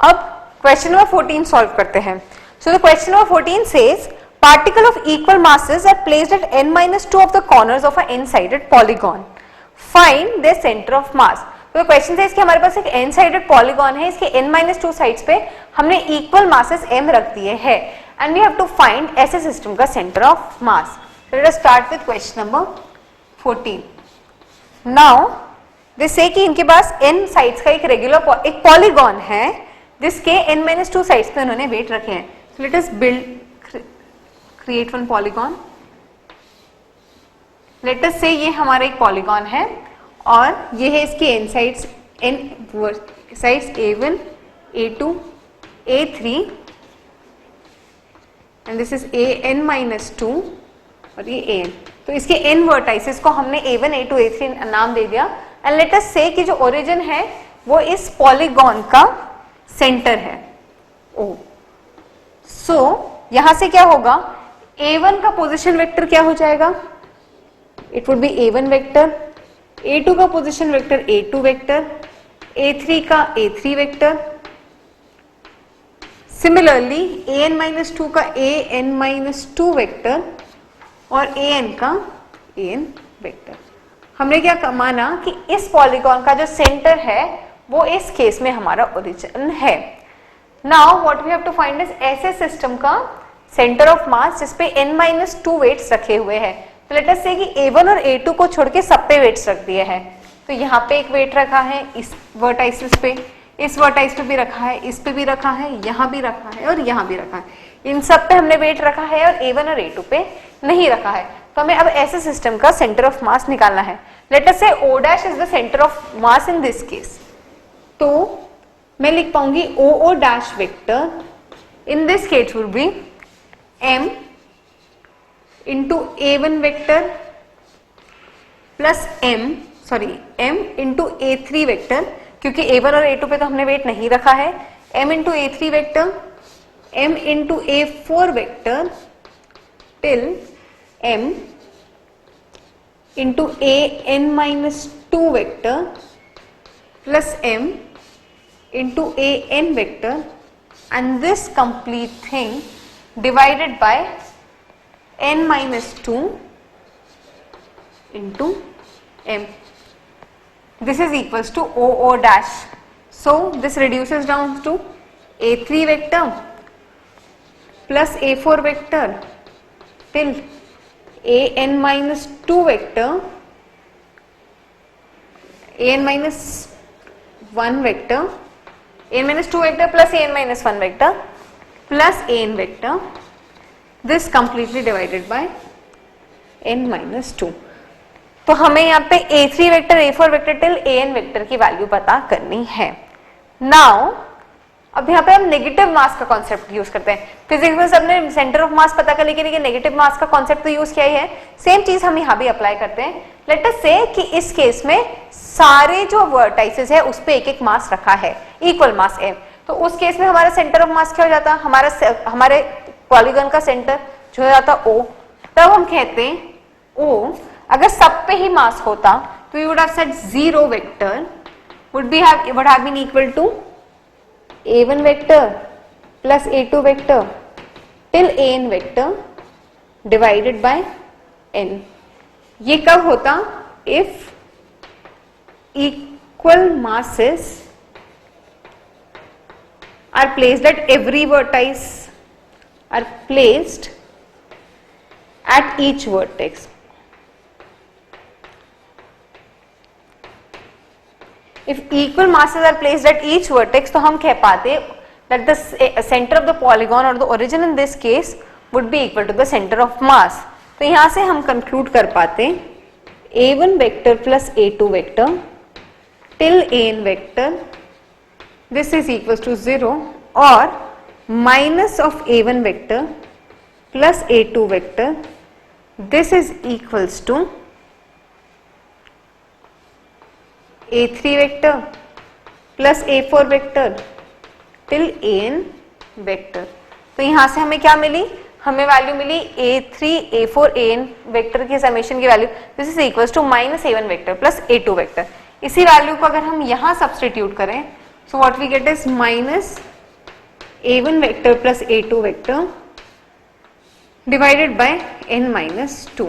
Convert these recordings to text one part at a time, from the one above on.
अब question number 14 solve करते हैं. So the question number 14 says particle of equal masses are placed at n-2 of the corners of a n-sided polygon. Find their center of mass. तो question है इसके हमारे पास एक n-sided polygon है, इसके n-2 sides पे हमने इक्वल मासेस m रख दिए हैं and we have to find ऐसे सिस्टम का centre of mass. Let us start with question number 14. Now they say कि इनके पास n साइड्स का एक रेगुलर एक पॉलीगॉन है जिसके n-2 साइड्स पे उन्होंने वेट रखे हैं. So let us create one polygon. Let us say ये हमारा एक पॉलीगॉन है और ये है इसके n sides, n sides a1, a2, a3 and this is an-2 और ये an. तो इसके n वर्टाइसेस को हमने a1, a2, a3 नाम दे दिया एंड लेट अस से कि जो ओरिजिन है वो इस पॉलीगॉन का सेंटर है O. सो यहां से क्या होगा, a1 का पोजीशन वेक्टर क्या हो जाएगा, it would be a1 vector, a2 का position vector a2 vector, a3 का a3 वेक्टर. सिमिलरली an-2 का an-2 वेक्टर और an का an वेक्टर. हमने क्या माना कि इस पॉलीगॉन का जो सेंटर है वो इस केस में हमारा ओरिजिन है. Now what we have to find is ऐसे सिस्टम का सेंटर ऑफ मास जिसपे n-2 वेट्स रखे हुए हैं. तो लेट अस से कि a1 और a2 को छोड़ के सब पे वेट्स रख दिए हैं. तो यहाँ पे एक वेट रखा है इस वर्टाइसिस पे, इस वर्टाइस पे भी रखा है, इस पे भी रखा है, यहाँ भी रखा है और यहाँ भी रखा है. इन सब पे हमने वेट रखा है और a1 और a2 पे नहीं रखा है. तो हमें अब ऐसे सिस्टम का सेंटर ऑफ मास निकालना है. लेट अस से o' is the centre of mass in this case. तो मैं लिख पाऊंगी o' vector in this case would be m into a1 vector plus m into a3 vector, क्योंकि a1 और a2 पे तो हमने वेट नहीं रखा है. m into a3 vector, m into a4 vector till m into an-2 vector plus m into an vector and this complete thing divided by n-2 into m. This is equals to o'. So this reduces down to a3 vector plus a4 vector till an-2 vector, an-1 vector, an-2 vector plus an-1 vector plus an vector, this completely divided by n-2. तो हमें यहाँ पे a3 vector, a4 vector till an vector की value पता करनी है. Now अब यहाँ पे हम नेगेटिव मास का कॉन्सेप्ट यूज करते हैं. फिजिक्स में सबने सेंटर ऑफ मास पता करने के लिए नेगेटिव मास का कॉन्सेप्ट तो यूज किया ही है. सेम चीज हम यहाँ भी अप्लाई करते हैं. लेट अस से कि इस केस में सारे जो वर्टाइसेस है उस पे एक एक मास रखा है, इक्वल मास m. तो उस केस में हमारा सेंटर ऑफ मास क्या हो जाता, हमारे पॉलीगॉन का सेंटर जो हो जाता O. तब हम कहते हैं O अगर सब पे ही मास होता तो you would have said 0 vector would have been equal to a1 vector plus a2 vector till an vector divided by n. ये कब होता, if equal masses are placed at every vertex are placed at each vertex. If equal masses are placed at each vertex, तो हम कह पाते that the center of the polygon or the origin in this case would be equal to the center of mass. तो यहाँ से हम conclude कर पाते a1 vector plus a2 vector till an vector, this is equals to 0, और minus of a1 vector plus a2 vector, this is equals to a3 vector plus a4 vector till an vector. तो यहां से हमें क्या मिली, हमें value मिली a3 a4 an vector की समेशन की value, this is equals to minus a1 vector plus a2 vector. इसी वैल्यू को अगर हम यहां सब्स्टिट्यूट करें So what we get is minus a1 vector plus a2 vector divided by n minus 2,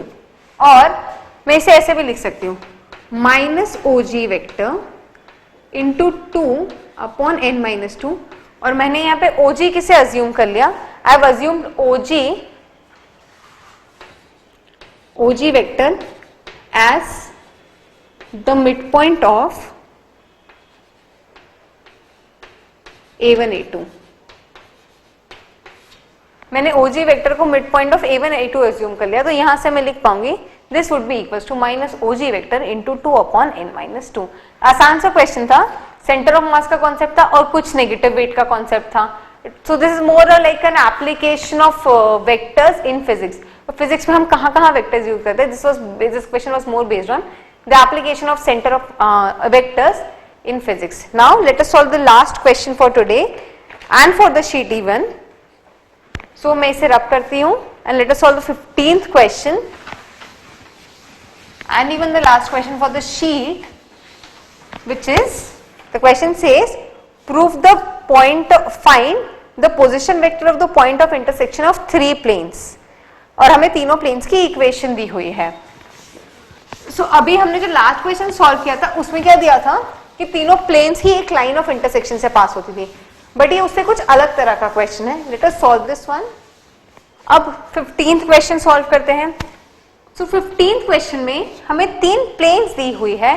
और मैं इसे ऐसे भी लिख सकती हूँ minus O G vector into 2 upon n minus 2, और मैंने यहाँ पे ओ जी किसे अज्यूम कर लिया, I have assumed O G vector as the mid point of a1 a2। मैंने OG वेक्टर को mid point of a1 a2 assume कर लिया, तो यहां से मैं लिख पाऊंगी this would be equals to minus OG vector into 2 upon n minus 2। आसान सा क्वेश्चन था, सेंटर ऑफ मास का कॉन्सेप्ट था और कुछ नेगेटिव वेट का कॉन्सेप्ट था। So this is more like an application of vectors in physics. Physics में हम कहाँ वेक्टर्स यूज करते हैं, this question was more based on the application of centre of vectors in physics. Now let us solve the last question for today and for the sheet E1. So मैं इसे रब करती हूँ and let us solve the 15th question and even the last question for the sheet, which is the question says prove the point, find the position vector of the point of intersection of three planes, और हमें तीनों planes की equation दी हुई है। So अभी हमने जो last question solve किया था उसमें क्या दिया था कि तीनों प्लेन्स ही एक लाइन ऑफ इंटरसेक्शन से पास होती थी, बट ये उससे कुछ अलग तरह का क्वेश्चन है। Let us solve this one. अब 15th क्वेश्चन सॉल्व करते हैं। सो 15th क्वेश्चन में हमें तीन प्लेन्स दी हुई है,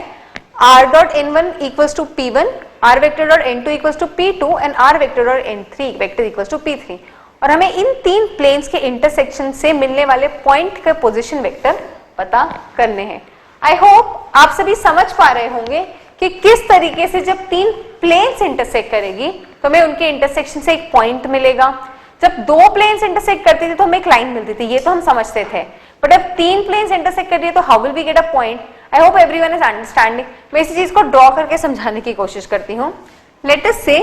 r dot n1 equals to p1, r vector dot n2 equals to p2 and r vector dot n3 vector equals to p3, और हमें इन तीन प्लेन्स के इंटरसेक्शन से मिलने वाले पॉइंट के पोजीशन वेक्टर पता करने हैं। आई होप आप सभी समझ पा रहे होंगे कि किस तरीके से जब तीन प्लेन्स इंटरसेक्ट करेगी तो हमें उनके इंटरसेक्शन से एक पॉइंट मिलेगा। जब दो प्लेन्स इंटरसेक्ट करती थी तो हमें एक लाइन मिलती थी, ये तो हम समझते थे, बट अब तीन प्लेन्स इंटरसेक्ट कर रही है तो how will we get a point. I hope everyone is understanding. मैं इसी चीज को ड्रॉ करके समझाने की कोशिश करती हूँ। लेट अस से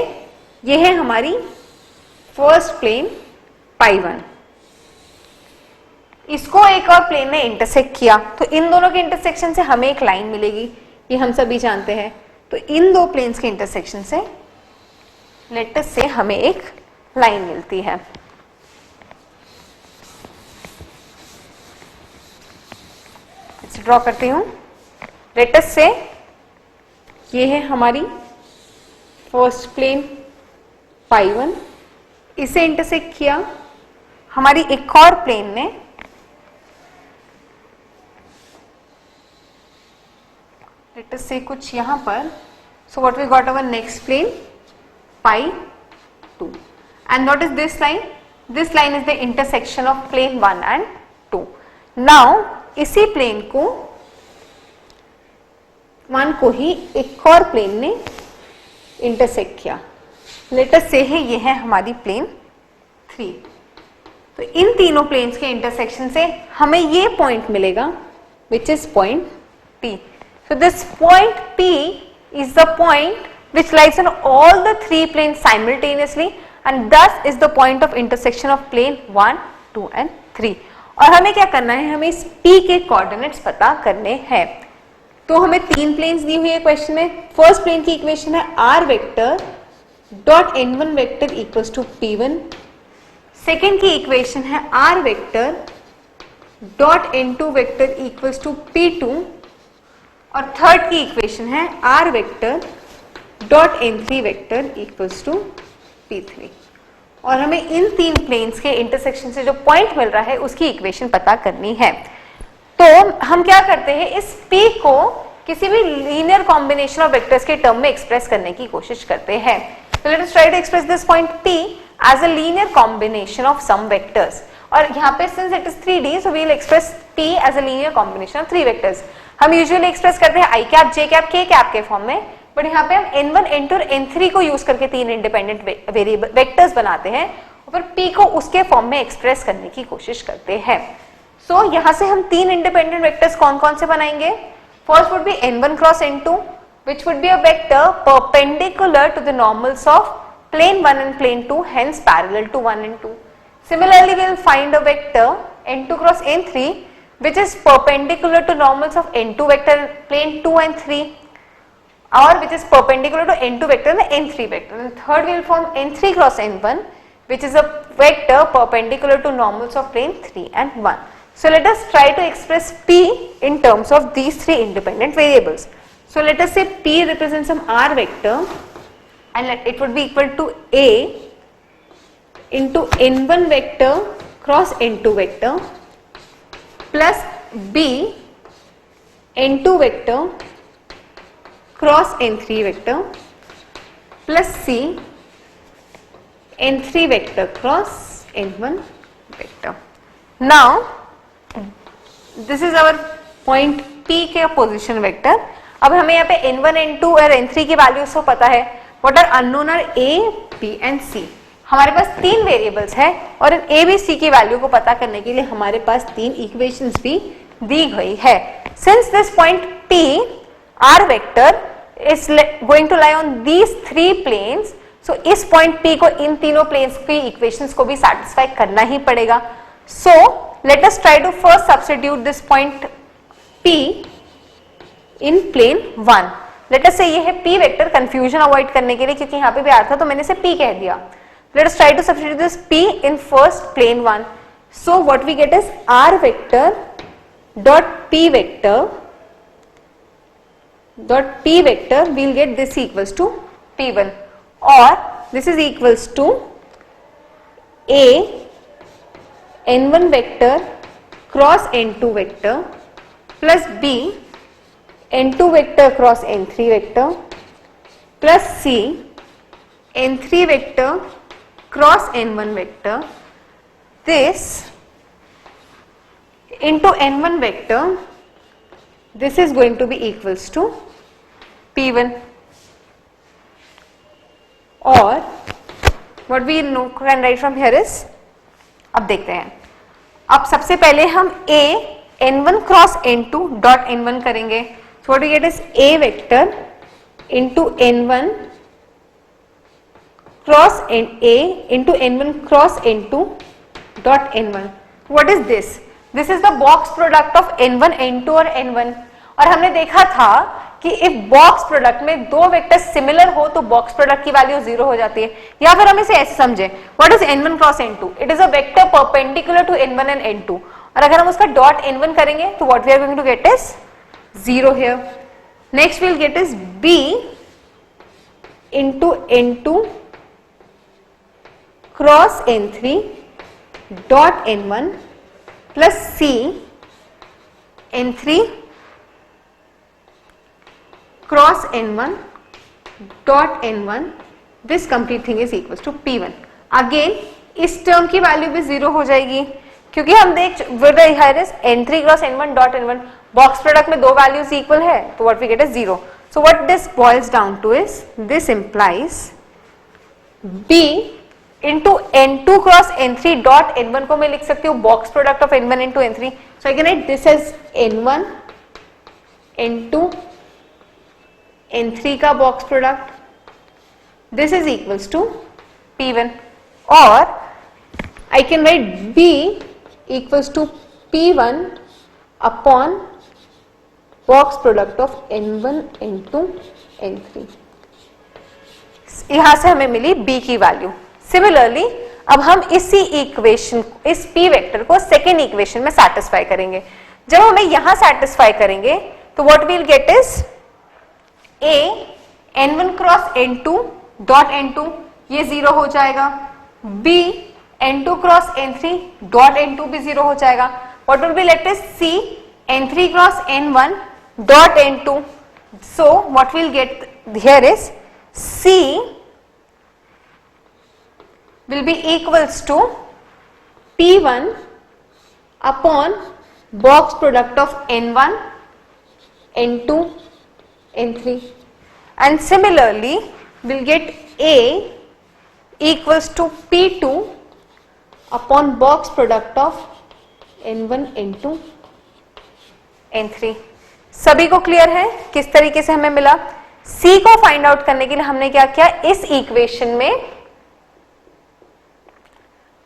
ये है हमारी फर्स्ट प्लेन π1, इसको एक और प्लेन ने इंटरसेक्ट किया तो इन दोनों के इंटरसेक्शन से हमें एक लाइन मिलेगी, ये हम सभी जानते हैं। तो इन दो प्लेन्स के इंटरसेक्शन से लेट अस से हमें एक लाइन मिलती है। इसे ड्रॉ करती हूं। लेट अस से ये है हमारी फर्स्ट प्लेन π1, इसे इंटरसेक्ट किया हमारी एक और प्लेन ने, लेट अस से कुछ यहां पर। So what we got our next plane π2, and what is this line, this line is the intersection of plane 1 and 2। Now इसी प्लेन को 1 को ही एक और प्लेन ने इंटरसेक्ट किया, लेट अस से है ये है हमारी प्लेन 3। तो इन तीनों प्लेन्स के इंटरसेक्शन से हमें ये पॉइंट मिलेगा which is point P। So this point P is the point which lies on all the three planes simultaneously and thus is the point of intersection of plane 1, 2 and 3। और हमें क्या करना है, हमें इस P के coordinates पता करने हैं। तो हमें तीन प्लेन्स दी हुई है क्वेश्चन में। फर्स्ट प्लेन की इक्वेशन है r vector dot n1 vector equals to p1, second की इक्वेशन है r vector dot n2 vector equals to p2, और थर्ड की इक्वेशन है r vector dot n3 vector equals to p3। और हमें इन तीन प्लेन्स के इंटरसेक्शन से जो पॉइंट मिल रहा है उसकी इक्वेशन पता करनी है। तो हम क्या करते हैं, इस p को किसी भी लीनियर कॉम्बिनेशन ऑफ वेक्टर्स के टर्म में एक्सप्रेस करने की कोशिश करते हैं। So let us try to express this point P as a linear combination of some vectors. और यहाँ पे since it is 3D, so we will express P as a linear combination of 3 vectors. हम usually express करते हैं i cap, j cap, k cap के form में, but यहाँ पे हम n1, n2 और n3 को यूज करके तीन इंडिपेंडेंट वेरिएबल वेक्टर्स बनाते हैं और फिर P को उसके फॉर्म में एक्सप्रेस करने की कोशिश करते हैं। सो यहाँ से हम तीन इंडिपेंडेंट वेक्टर्स कौन कौन से बनाएंगे। First would be n1 cross n2, which would be a vector perpendicular to the normals of plane 1 and plane 2, hence parallel to 1 and 2. Similarly, we will find a vector n2 cross n3 which is perpendicular to normals of n2 vector plane 2 and 3. or which is perpendicular to n2 vector and the n3 vector. And third we will form n3 cross n1, which is a vector perpendicular to normals of plane 3 and 1. So let us try to express P in terms of these three independent variables. So let us say P represents some r vector, and it would be equal to A into n1 vector cross n2 vector plus B n2 vector cross n3 vector plus C n3 vector cross n1 vector. Now this is our point P के position vector. अब हमें यहाँ पे n1, n2 और n3 की values तो पता है. What are unknown are A, B and C. हमारे पास तीन वेरिएबल्स है और इन A, B, C की वैल्यू को पता करने के लिए हमारे पास तीन इक्वेशंस भी दी गई है. Since this point P R vector is going to lie on these three planes, so इस पॉइंट P को इन तीनों प्लेन्स की इक्वेशंस को भी सैटिस्फाई करना ही पड़ेगा. सो let us try to first substitute this point P in plane 1. Let us say ये है P vector, confusion avoid करने के लिए, क्योंकि यहाँ पे भी R था तो मैंने इसे P कह दिया. Let us try to substitute this P in first plane 1. So what we get is R vector dot P vector we'll get this equals to P1, or this is equals to A n1 vector cross n2 vector plus B n2 vector cross n3 vector plus C n3 vector cross n1 vector. This into n1 vector, this is going to be equals to P1, or what we know can write from here is, अब देखते हैं. अब सबसे पहले हम A n1 cross n2 dot n1 करेंगे. So what we get is A vector into n1 cross A into n1 cross n2 dot n1. What is this? This is the box product of n1, n2 और n1. और हमने देखा था कि if box product में दो vector similar हो तो बॉक्स प्रोडक्ट की वैल्यू 0 हो जाती है. या फिर हम इसे ऐसे समझे, what is n1 cross n2? It is a vector perpendicular to n1 and n2. और अगर हम उसका डॉट n1 करेंगे तो what we are going to get is 0 here. Next we will get is B into n2 cross n3 dot n1 plus C n3 cross n1 dot n1. this complete thing is equals to P1. Again इस term की value भी 0 हो जाएगी, क्योंकि हम देख n3 cross n1 dot n1 box product में दो वैल्यूज इक्वल है, तो what we get is 0. So what this boils down to is, this implies B into n2 cross n3 dot n1 को मैं लिख सकती हूँ box product of n1 into n3. So I can write this as n1 n2 n3 का box product. This is equals to P1, और I can write B equals to P1 upon box product of n1, n2, n3. यहां से हमें मिली B की वैल्यू. Similarly अब हम इसी इक्वेशन, इस P वेक्टर को सेकेंड इक्वेशन में सैटिस्फाई करेंगे. जब हमें यहां सैटिस्फाई करेंगे तो what we'll get is A n1 cross n2 dot n2, ये 0 हो जाएगा. B n2 cross n3 dot n2 भी 0 हो जाएगा. What will be left is C n3 cross n1 dot n2. So what will get here is C will be equals to P1 upon box product of n1, n2, n3, and similarly we'll get A equals to P2 upon box product of n1, n2, n3. सभी को clear है किस तरीके से हमें मिला? C को find out करने के लिए हमने क्या किया, इस इक्वेशन में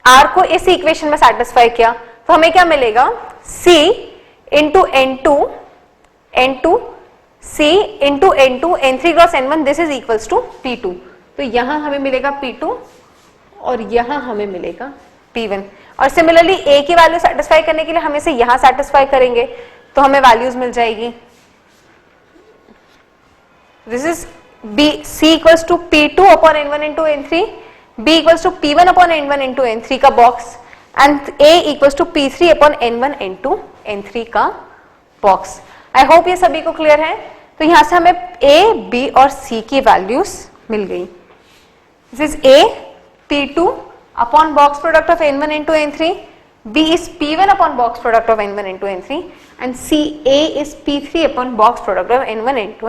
R को इस इक्वेशन में सैटिस्फाई किया, तो हमें क्या मिलेगा C into n2, C into N2 N3 cross N1 this is equals to P2। तो यहां हमें मिलेगा P2 और यहां हमें मिलेगा P1। और सिमिलरली A की वैल्यू सेटिस्फाई करने के लिए हम इसे यहां सेटिस्फाई करेंगे तो हमें वैल्यूज मिल जाएगी। This is B C equals to P2 upon N1 into N3, B equals to P1 upon N1 into N3 का box and A equals to P3 upon N1 into N3 का box. I hope ये सभी को clear है। तो यहां से हमें A, B और C की वैल्यूज मिल गई। This is A P2 upon box product of N1 into N3, B is P1 upon box product of N1 into N3 and C A is P3 upon box product of N1 into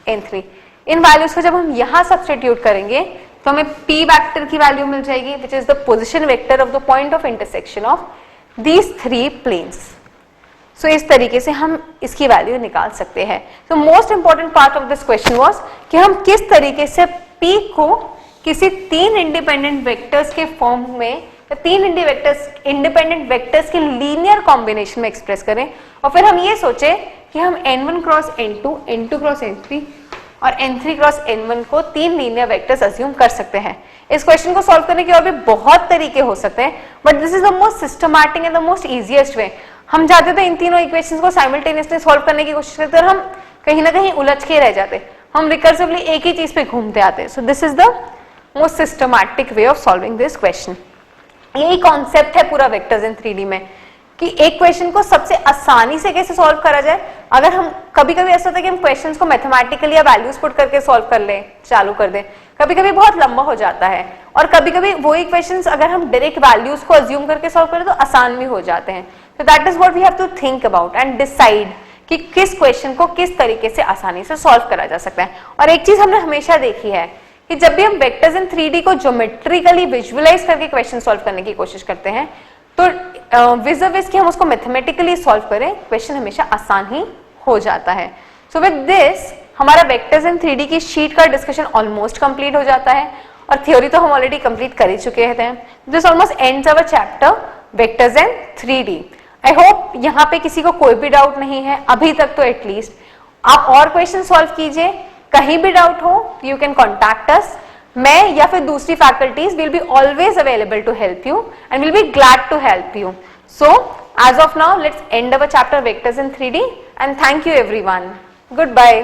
N3। इन values को जब हम यहां substitute करेंगे तो हमें P vector की value मिल जाएगी which is the position vector of the point of intersection of these three planes. So इस तरीके से हम इसकी वैल्यू निकाल सकते हैं। तो most important part of this question was कि हम किस तरीके से P को किसी तीन इंडिपेंडेंट वेक्टर्स के फॉर्म में या तीन इंडिपेंडेंट वेक्टर्स के लीनियर कॉम्बिनेशन में एक्सप्रेस करें और फिर हम ये सोचे कि हम N1 cross N2, N2 cross N3 और N3 क्रॉस N1 को तीन लीनियर वेक्टर्स अज्यूम कर सकते हैं। इस क्वेश्चन को सॉल्व करने के और भी बहुत तरीके हो सकते हैं but this is the most systematic and the most easiest way. हम चाहते थे इन तीनों इक्वेशंस को साइमल्टेनियसली सॉल्व करने की कोशिश करते और हम कहीं ना कहीं उलझ के रह जाते, हम रिकर्सिवली एक ही चीज पे घूमते आते। So this is the most systematic way of solving this question. यही कॉन्सेप्ट है पूरा वेक्टर्स इन 3D में कि एक क्वेश्चन को सबसे आसानी से कैसे सॉल्व करा जाए। अगर हम कभी कभी ऐसा होता है कि हम क्वेश्चंस को मैथमेटिकली या वैल्यूज पुट करके सॉल्व कर लें, चालू कर दें, कभी कभी बहुत लंबा हो जाता है और कभी कभी वही क्वेश्चंस अगर हम डायरेक्ट वैल्यूज को अज्यूम करके सॉल्व करें तो आसान भी हो जाते हैं। तो that is what we have to think about and decide कि किस क्वेश्चन को किस तरीके से आसानी से सॉल्व करा जा सकता है। और एक चीज हमने हमेशा देखी है कि जब भी हम वेक्टर्स इन 3D को ज्योमेट्रिकली विजुअलाइज करके क्वेश्चन सॉल्व करने की कोशिश करते हैं तो विज़ कि हम उसको मैथमेटिकली सॉल्व करें, क्वेश्चन हमेशा आसान ही हो जाता है। सो विद दिस हमारा वेक्टर्स इन 3D की शीट का डिस्कशन ऑलमोस्ट कंप्लीट हो जाता है और थ्योरी तो हम ऑलरेडी कंप्लीट कर ही चुके हैं। This almost ends our chapter vectors in 3D। I hope यहाँ पे किसी को कोई भी डाउट नहीं है अभी तक तो एटलीस्ट। आप और क्वेश्चन सॉल्व कीजिए, कहीं भी डाउट हो यू कैन कॉन्टैक्ट अस। मैं या फिर दूसरी faculties will be always available to help you and will be glad to help you. So as of now let's end our chapter vectors in 3D and thank you everyone. Good bye.